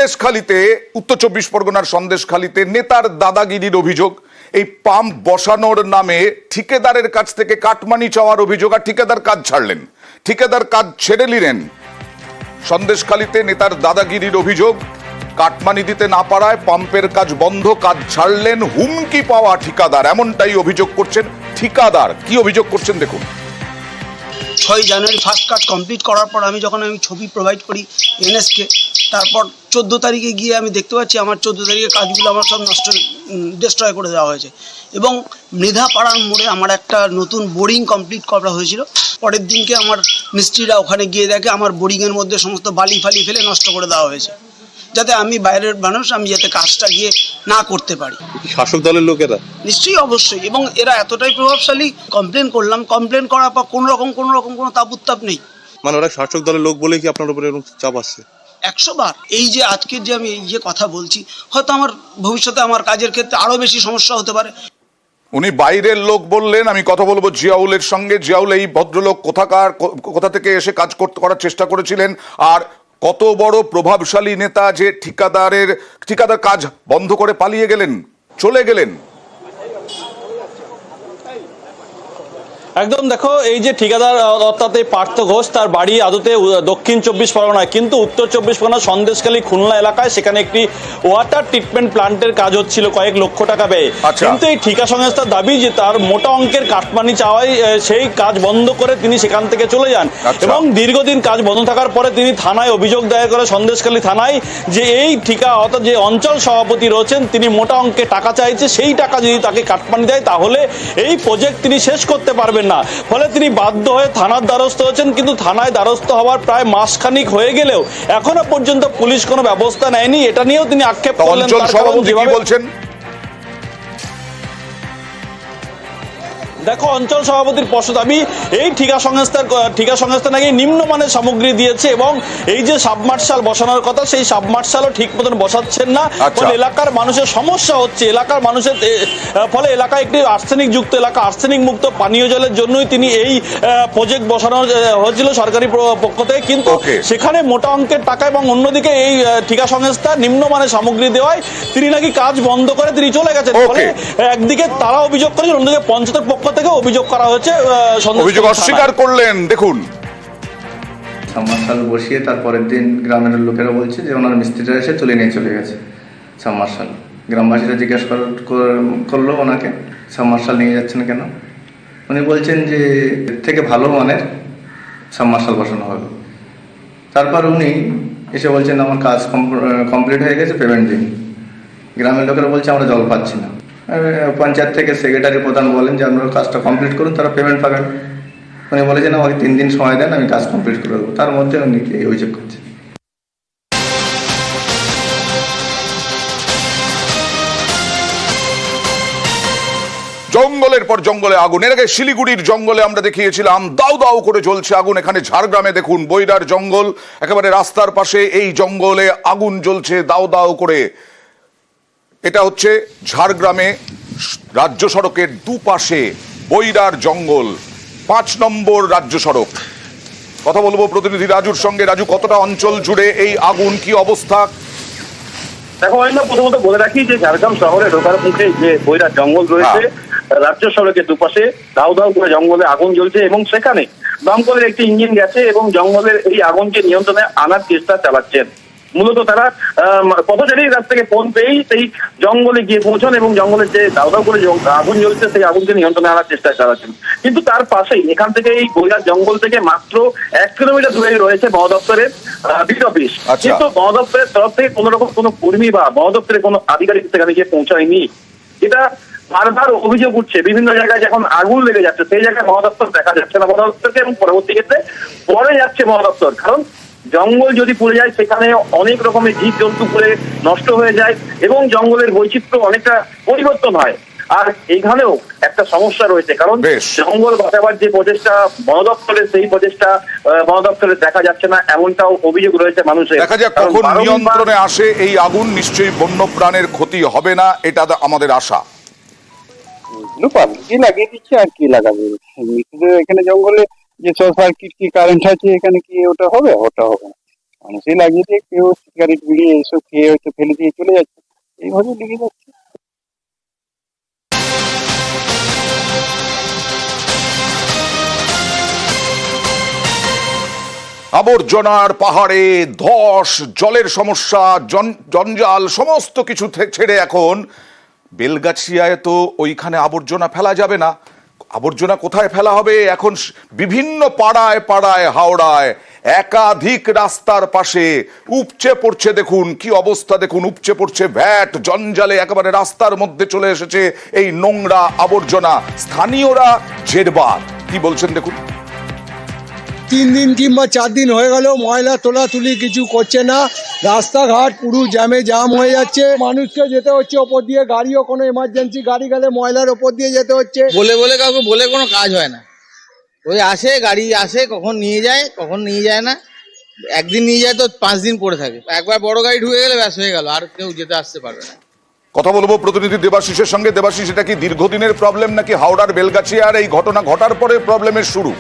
সন্দেশখালীতে, উত্তর 24 পরগনার সন্দেশখালীতে নেতার দাদাগিরির অভিযোগ। এই পাম্প বসানোর নামে ঠিকাদারের কাছ থেকে কাটমানি চাওয়ার অভিযোগ, আর ঠিকাদার কাজ ছাড়লেন, ঠিকাদার কাজ ছেড়ে নিলেন। সন্দেশখালীতে নেতার দাদাগিরির অভিযোগ, কাটমানি দিতে না পারায় পাম্পের কাজ বন্ধ, কাজ ছাড়লেন, হুমকি পাওয়া ঠিকাদার, এমনটাই অভিযোগ করছেন ঠিকাদার। কি অভিযোগ করছেন দেখুন। 6 জানুয়ারি ফার্স্ট কাজ কমপ্লিট করার পর আমি ছবি প্রোভাইড করি এনএসকে, তারপর 14 তারিখে গিয়ে আমি দেখতে পাচ্ছি আমার 14 তারিখে কাজগুলো আমার সব ডিস্ট্রয় করে দেওয়া হয়েছে। এবং মৃধাপাড়ার মোড়ে আমার একটা নতুন বোরিং কমপ্লিট করা হয়েছিল, পরের দিনকে আমার মিস্ত্রিরা ওখানে গিয়ে দেখে আমার বোরিংয়ের মধ্যে সমস্ত বালি ফালি ফেলে নষ্ট করে দেওয়া হয়েছে, যাতে আমি বাইরের মানুষ আমি যাতে কাজটা গিয়ে না করতে পারি। শাসক দলের লোকেরা নিশ্চয়ই, অবশ্যই, এবং এরা এতটাই প্রভাবশালী। কমপ্লেন করলাম, কমপ্লেন করার পর কোনো রকম কোনো তাপ নেই। মানে ওরা শাসক দলের লোক বলেই কি আপনার উপরে এরকম চাপ আসছে? 100 বার। এই যে আজকের যে আমি এই যে কথা বলছি, হয়তো আমার ভবিষ্যতে আমার কাজের ক্ষেত্রে আরো বেশি সমস্যা হতে পারে। উনি বাইরের লোক বললেন। আমি কথা বলবো জিয়াউলের সঙ্গে। জিয়াউল, এই ভদ্রলোক কোথা থেকে এসে কাজ করার চেষ্টা করেছিলেন, আর কত বড় প্রভাবশালী নেতা যে ঠিকাদার কাজ বন্ধ করে পালিয়ে গেলেন, চলে গেলেন? একদম দেখো, এই যে ঠিকাদার অর্থাৎ পার্থ ঘোষ, তার বাড়ি আদতে দক্ষিণ 24 পরগনায়, কিন্তু উত্তর 24 পরগনা সন্দেশখালী খুলনা এলাকায় সেখানে একটি ওয়াটার ট্রিটমেন্ট প্লান্টের কাজ হচ্ছিল কয়েক লক্ষ টাকা ব্যয়ে। কিন্তু এই ঠিকা সংস্থার দাবি যে তার মোটা অঙ্কের কাটমানি চাওয়ায় সেই কাজ বন্ধ করে তিনি সেখান থেকে চলে যান। এবং দীর্ঘদিন কাজ বন্ধ থাকার পরে তিনি থানায় অভিযোগ দায়ের করে, সন্দেশখালী থানায়, যে এই ঠিকা অর্থাৎ যে অঞ্চল সভাপতি রয়েছেন তিনি মোটা অঙ্কের টাকা চাইছে, সেই টাকা যদি তাকে কাটমানি দেয় তাহলে এই প্রজেক্ট তিনি শেষ করতে পারবেন না। ফলে তিনি বাধ্য হয়ে থানার দ্বারস্থ হয়েছেন, কিন্তু থানায় দ্বারস্থ হওয়ার প্রায় মাসখানিক হয়ে গেলেও এখনো পর্যন্ত পুলিশ কোনো ব্যবস্থা নেয়নি। এটা নিয়েও তিনি আক্ষেপ করলেন। দেখো, অঞ্চল সভাপতির স্পষ্ট দাবি, এই ঠিকা সংস্থা নাকি নিম্নমানের সামগ্রী দিয়েছে, এবং এই যে সাবমার্শাল বসানোর কথা, সেই সাবমার্শালও ঠিক মতন বসাচ্ছেন না। ফলে এলাকার মানুষের সমস্যা হচ্ছে, এলাকার মানুষের ফলে এলাকায় একটি আর্সেনিক যুক্ত এলাকা, আর্সেনিক মুক্ত পানীয় জলের জন্যই তিনি এই প্রজেক্ট বসানো হয়েছিল সরকারি পক্ষ থেকে, কিন্তু সেখানে মোটা অঙ্কের টাকা, এবং অন্যদিকে এই ঠিকা সংস্থা নিম্নমানের সামগ্রী দেওয়ায় তিনি নাকি কাজ বন্ধ করে তিনি চলে গেছেন। ফলে একদিকে তারা অভিযোগ করেছেন, অন্যদিকে পঞ্চায়েতের পক্ষ থেকে অভিযোগ করা হয়েছে, অভিযোগ অস্বীকার করলেন। দেখুন, সাবমার্শাল বসিয়ে তারপরের দিন গ্রামের লোকেরা বলছে যে ওনার মিস্ত্রিরা এসে তুলে নিয়ে চলে গেছে সাবমার্শাল। গ্রামবাসীরা জিজ্ঞাসা করলো ওনাকে সাবমার্শাল নিয়ে যাচ্ছেন কেন, উনি বলছেন যে এর থেকে ভালো মানের সাবমার্শাল বসানো হবে। তারপর উনি এসে বলছেন আমার কাজ কমপ্লিট হয়ে গেছে, পেমেন্ট দিন। গ্রামের লোকেরা বলছে আমরা জল পাচ্ছি না। পঞ্চায়েত থেকে সেক্রেটারি প্রধান বলেন যে আপনারা কাজটা কমপ্লিট করুন, তারা পেমেন্ট পাবেন। উনি বলেছেন আমাকে 3 দিন সময় দেন, আমি কাজ কমপ্লিট করে দেবো। তার মধ্যে উনি এই অভিযোগ করছেন। জঙ্গলের পর জঙ্গলে আগুন। এর আগে শিলিগুড়ির জঙ্গলে আমরা দেখিয়েছিলাম দাউ দাউ করে জ্বলছে আগুন। এখানে ঝাড়গ্রামে দেখুন, বৈরার জঙ্গল, একেবারে রাস্তার পাশে এই জঙ্গলে আগুন জ্বলছে দাউ দাউ করে। এটা হচ্ছে ঝাড়গ্রামে রাজ্য সড়কের দুপাশে বৈরার জঙ্গল, 5 নম্বর রাজ্য সড়ক। কথা বলবো প্রতিনিধি রাজুর সঙ্গে। রাজু, কতটা অঞ্চল জুড়ে এই আগুন, কি অবস্থা? দেখো, আমরা প্রথমত বলে রাখি যে ঝাড়গ্রাম শহরে ঢোকার মুখে যে বৈরার জঙ্গল রয়েছে, রাজ্য সড়কের দুপাশে দাউ দাউ করে জঙ্গলে আগুন জ্বলছে, এবং সেখানে দমকলের একটি ইঞ্জিন গেছে এবং জঙ্গলের এই আগুনকে নিয়ন্ত্রণে আনার চেষ্টা চালাচ্ছেন। মূলত তারা পথচারীর কাছ থেকে ফোন পেয়েই সেই জঙ্গলে গিয়ে পৌঁছান এবং জঙ্গলের যে দাউ দাউ করে আগুন জ্বলছে সেই আগুনকে নিয়ন্ত্রণে আনার চেষ্টা চালাচ্ছেন। কিন্তু তার পাশেই এখান থেকে এই বৈরার জঙ্গল থেকে মাত্র 1 কিলোমিটার দূরে রয়েছে বন দপ্তরের বিট অফিস। কিন্তু বন দপ্তরের তরফ থেকে কোন রকম কোনো কর্মী বা বন দপ্তরের কোনো আধিকারিক সেখানে গিয়ে পৌঁছায়নি। এটা বারবার অভিযোগ উঠছে, বিভিন্ন জায়গায় যখন আগুন লেগে যাচ্ছে সেই জায়গায় বন দপ্তর দেখা যাচ্ছে না বন দপ্তরকে, এবং পরবর্তী ক্ষেত্রে পরে যাচ্ছে বন দপ্তর। কারণ জঙ্গল যদি পুড়ে যায় সেখানে অনেক রকমের জীব জন্তু পুড়ে নষ্ট হয়ে যায় এবং জঙ্গলের বৈচিত্র্য অনেকটা পরিবর্তন হয়। আর এইখানেও একটা সমস্যা রয়েছে, কারণ জঙ্গল বাঁচাবার যে প্রচেষ্টা বন দপ্তরের, সেই প্রচেষ্টা বন দপ্তরে দেখা যাচ্ছে না, এমনটাও অভিযোগ রয়েছে মানুষের। দেখা যাক কখন নিয়ন্ত্রণে আসে এই আগুন। নিশ্চয়ই বন্য প্রাণের ক্ষতি হবে না, এটা আমাদের আশা। কি লাগিয়ে দিচ্ছে আর কি লাগাবে, এখানে জঙ্গলে যে শর্ট সার্কিট কি কারেন্ট আছে, এখানে কি ওটা হবে? ওটা হবে না। মানুষই লাগিয়ে দিয়ে কেউ সিগারেট বিড়ি এইসব খেয়ে হয়তো ফেলে দিয়ে চলে যাচ্ছে, এইভাবে লেগে যাচ্ছে। আবর্জনার পাহাড়ে ধস, জলের সমস্যা, জঞ্জাল সমস্ত কিছু ছেড়ে এখন বেলগাছিয়ায় তো ওইখানে আবর্জনা ফেলা যাবে না। আবর্জনা কোথায় ফেলা হবে? এখন বিভিন্ন পাড়ায় পাড়ায় হাওড়ায় একাধিক রাস্তার পাশে উপচে পড়ছে, দেখুন কি অবস্থা, দেখুন উপচে পড়ছে ভ্যাট, জঞ্জালে একেবারে রাস্তার মধ্যে চলে এসেছে এই নোংরা আবর্জনা। স্থানীয়রা জেরবার, কি বলছেন দেখুন। 3 দিন কিংবা 4 দিন হয়ে গেল ময়লা তোলাতুলি কিছু করছে না, রাস্তাঘাট পুরো জাম হয়ে যাচ্ছে, মানুষকে যেতে হচ্ছে ওপর দিয়ে, গাড়িও কোনো এমার্জেন্সি গাড়ি গেলে ময়লার ওপর দিয়ে যেতে হচ্ছে। বলে কাউকে বলে কোনো কাজ হয় না, ওই আসে গাড়ি আসে, কখন নিয়ে যায় কখন নিয়ে যায় না, একদিন নিয়ে যায় তো 5 দিন পড়ে থাকে, একবার বড় গাড়ি ঢুকে গেলে ব্যাস হয়ে গেল, আর কেউ যেতে আসতে পারবে না। কথা বলবো প্রতিনিধি দেবাশিসের সঙ্গে। দেবাশিস, এটা কি দীর্ঘদিনের প্রবলেম নাকি হাওড়ার বেলগাছিয়ার এই ঘটনা ঘটার পরে প্রবলেমের শুরু?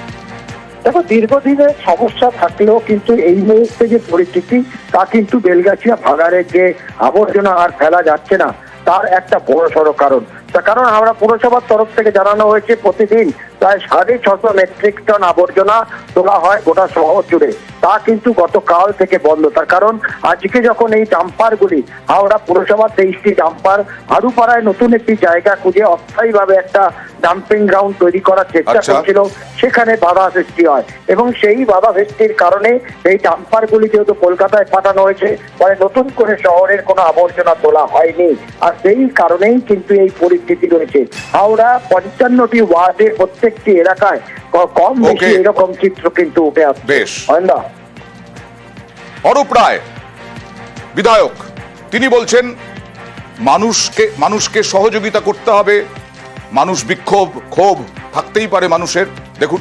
দেখো, দীর্ঘদিনের সমস্যা থাকলেও কিন্তু এই মুহূর্তে যে পরিস্থিতি, তা কিন্তু বেলগাছিয়া ভাগাড়ের যে আবর্জনা আর ফেলা যাচ্ছে না তার একটা বড় সড়ো কারণ। তার কারণ হাওড়া পুরসভার তরফ থেকে জানানো হয়েছে প্রতিদিন প্রায় 650 মেট্রিক টন আবর্জনা তোলা হয় গোটা শহর জুড়ে। তা কিন্তু গতকাল থেকে বন্ধ। তার কারণ আজকে যখন এই ডাম্পারগুলি হাওড়া পুরসভার 23টি ডাম্পার হারুপাড়ায় নতুন একটি জায়গা খুঁজে অস্থায়ীভাবে একটা ডাম্পিং গ্রাউন্ড তৈরি করার চেষ্টা করছিল, সেখানে বাধা সৃষ্টি হয় এবং সেই বাধা সৃষ্টির কারণে এই ডাম্পারগুলি যেহেতু কলকাতায় পাঠানো হয়েছে, ফলে নতুন করে শহরের কোনো আবর্জনা তোলা হয়নি। আর সেই কারণেই কিন্তু এই পরিস্থিতি রয়েছে। হাওড়া 55টি ওয়ার্ডের প্রত্যেকটি এলাকায় কম বেশি এরকম চিত্র কিন্তু উঠে আসছে। বেশ, না অরূপ রায় বিধায়ক, তিনি বলছেন মানুষকে সহযোগিতা করতে হবে, মানুষ বিক্ষোভ ক্ষোভ থাকতেই পারে মানুষের। দেখুন,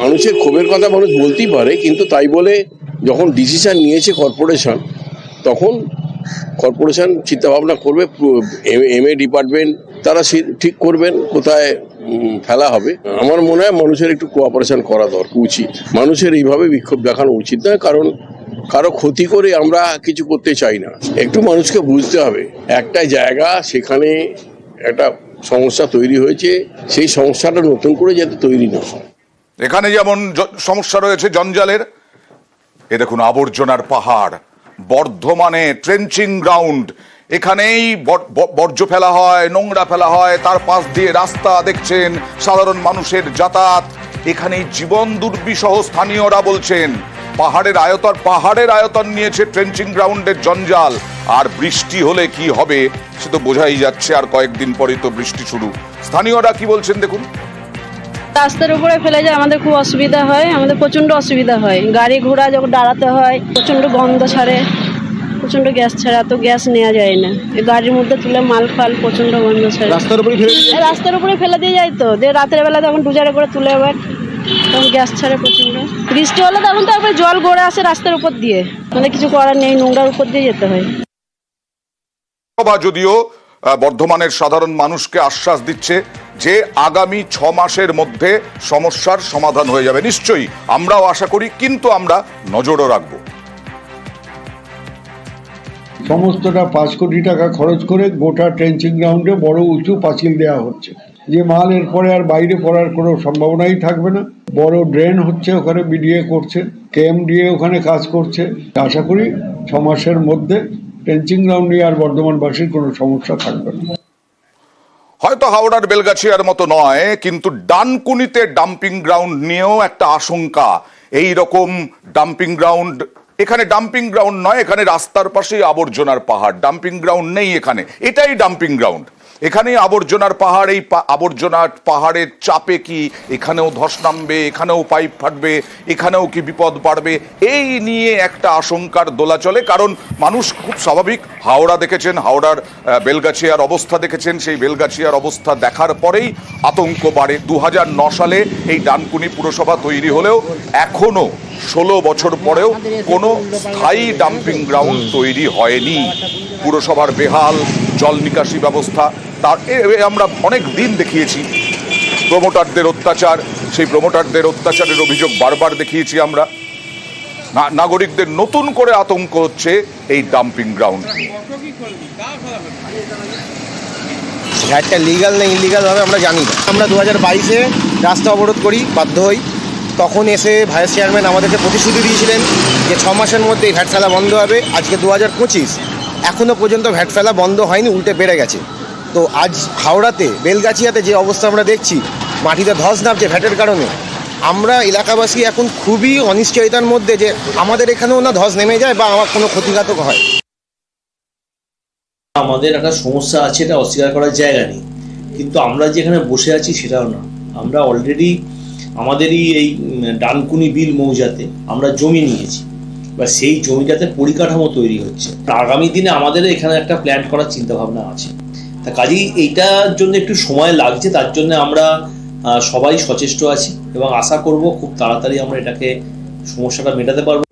মানুষের ক্ষোভের কথা মানুষ বলতেই পারে, কিন্তু তাই বলে যখন ডিসিশন নিয়েছে কর্পোরেশন, তখন কর্পোরেশন চিন্তাভাবনা করবে, এমএ ডিপার্টমেন্ট তারা ঠিক করবেন কোথায় ফেলা হবে। আমার মনে হয় মানুষের একটু কোঅপারেশন করা দরকার, উচিত। মানুষের এইভাবে বিক্ষোভ দেখানো উচিত নয়, কারণ কারো ক্ষতি করে আমরা কিছু করতে চাই না। একটু মানুষকে বুঝতে হবে একটা জায়গা, সেখানে একটা সমস্যা তৈরি হয়েছে, সেই সমস্যাটা নতুন করে যাতে তৈরি না হয়। এখানে যেমন সমস্যা রয়েছে জঞ্জালের, এ দেখুন আবর্জনার পাহাড়, বর্ধমানে ট্রেঞ্চিং গ্রাউন্ড, এখানেই বর্জ্য ফেলা হয়, নোংরা ফেলা হয়, তার পাশ দিয়ে রাস্তা দেখছেন, সাধারণ মানুষের যাতায়াত, এখানেই জীবন দুর্বিষহ। স্থানীয়রা বলছেন পাহাড়ের আয়তন নিয়েছে ট্রেঞ্চিং গ্রাউন্ডের জঞ্জাল, আর বৃষ্টি হলে কি হবে সে তো বোঝাই যাচ্ছে, আর কয়েকদিন পরেই তো বৃষ্টি শুরু। স্থানীয়রা কি বলছেন দেখুন। রাস্তার উপরে ফেলে যায়, আমাদের খুব অসুবিধা হয়, আমাদের প্রচন্ড অসুবিধা হয়, গাড়ি ঘোড়া যখন দাঁড়াতে হয় প্রচন্ড গন্ধ ছাড়ে, প্রচন্ড গ্যাস ছাড়া, তো গ্যাস নেওয়া যায় না, গাড়ির মধ্যে তুলে মাল ফাল প্রচন্ড গন্ধ ছাড়ে। রাস্তার উপরে ফেলে দিয়ে যায় তো, যে রাতের বেলা তখন ডুজারে করে তুলে আবার তখন গ্যাস ছাড়ে প্রচন্ড। বৃষ্টি হলে তখন তারপরে জল গড়ে আসে রাস্তার উপর দিয়ে, মানে কিছু করার নেই, নোংরার উপর দিয়ে যেতে হয়। যদিও বর্ধমানের সাধারণ মানুষকে আশ্বাস দিচ্ছে যে আগামী 6 মাসের মধ্যে সমস্যার সমাধান হয়ে যাবে। নিশ্চয়ই আমরাও আশা করি, কিন্তু আমরা নজরও রাখবো। সমস্তটা 5 কোটি টাকা খরচ করে গোটা ট্রেঞ্চিং গ্রাউন্ডে বড় উঁচু পাঁচিল দেওয়া হচ্ছে, যে মাল এরপরে আর বাইরে পড়ার কোনো সম্ভাবনাই থাকবে না। বড় ড্রেন হচ্ছে, ওখানে বিডিএ করছে, কেএমডিএ ওখানে কাজ করছে। আশা করি 6 মাসের মধ্যে ট্রেঞ্চিং গ্রাউন্ডে আর বর্ধমানবাসীর কোনো সমস্যা থাকবে না। হয়তো হাওড়ার বেলগাছিয়ার মতো নয়, কিন্তু ডানকুনিতে ডাম্পিং গ্রাউন্ড নিয়েও একটা আশঙ্কা। এই রকম ডাম্পিং গ্রাউন্ড, এখানে ডাম্পিং গ্রাউন্ড নয়, এখানে রাস্তার পাশেই আবর্জনার পাহাড়, ডাম্পিং গ্রাউন্ড নেই এখানে, এটাই ডাম্পিং গ্রাউন্ড। এখানেই আবর্জনার পাহাড়, এই আবর্জনার পাহাড়ের চাপে কি এখানেও ধস নামবে, এখানেও পাইপ ফাটবে, এখানেও কি বিপদ বাড়বে, এই নিয়ে একটা আশঙ্কার দোলা চলে। কারণ মানুষ খুব স্বাভাবিক, হাওড়া দেখেছেন, হাওড়ার বেলগাছিয়ার অবস্থা দেখেছেন, সেই বেলগাছিয়ার অবস্থা দেখার পরেই আতঙ্ক বাড়ে। 2009 সালে এই ডানকুনি পুরসভা তৈরি হলেও এখনো 16 বছর পরেও কোনো স্থায়ী ডাম্পিং গ্রাউন্ড তৈরি হয়নি। পুরসভার বেহাল জল নিকাশি ব্যবস্থা, তার আমরা অনেক দিন দেখিয়েছি। প্রমোটারদের অত্যাচার, সেই প্রমোটারদের অত্যাচারের অভিযোগ বারবার দেখিয়েছি আমরা। নাগরিকদের নতুন করে আতঙ্ক হচ্ছে এই ডাম্পিং গ্রাউন্ড। ঘাটটা লিগাল না ইলিগাল ভাবে আমরা জানি না। আমরা 2022-এ রাস্তা অবরোধ করি, বাধ্য হই। তখন এসে ভাইস চেয়ারম্যান আমাদেরকে প্রতিশ্রুতি দিয়েছিলেন যে 6 মাসের মধ্যে এই ভ্যাট ফেলা বন্ধ হবে। আজকে 2025, এখনও পর্যন্ত ভ্যাট ফেলা বন্ধ হয়নি, উল্টে বেড়ে গেছে। তো আজ হাওড়াতে বেলগাছিয়াতে যে অবস্থা আমরা দেখছি, মাটিতে ধস নামছে ভ্যাটের কারণে, আমরা এলাকাবাসী এখন খুবই অনিশ্চয়তার মধ্যে যে আমাদের এখানেও না ধস নেমে যায় বা আমার কোনো ক্ষতিঘাতক হয়। আমাদের একটা সমস্যা আছে, এটা অস্বীকার করার জায়গা নেই, কিন্তু আমরা যেখানে বসে আছি সেটাও না। আমরা অলরেডি আমাদেরই এই ডানকুনি বিল মৌজাতে আমরা জমি নিয়েছি, বা সেই জমিটাতে পরিকাঠামো তৈরি হচ্ছে। আগামী দিনে আমাদের এখানে একটা প্ল্যান করার চিন্তা ভাবনা আছে। তা কাজেই এইটার জন্য একটু সময় লাগছে, তার জন্য আমরা সবাই সচেষ্ট আছি এবং আশা করব খুব তাড়াতাড়ি আমরা এটাকে সমস্যাটা মেটাতে পারবো।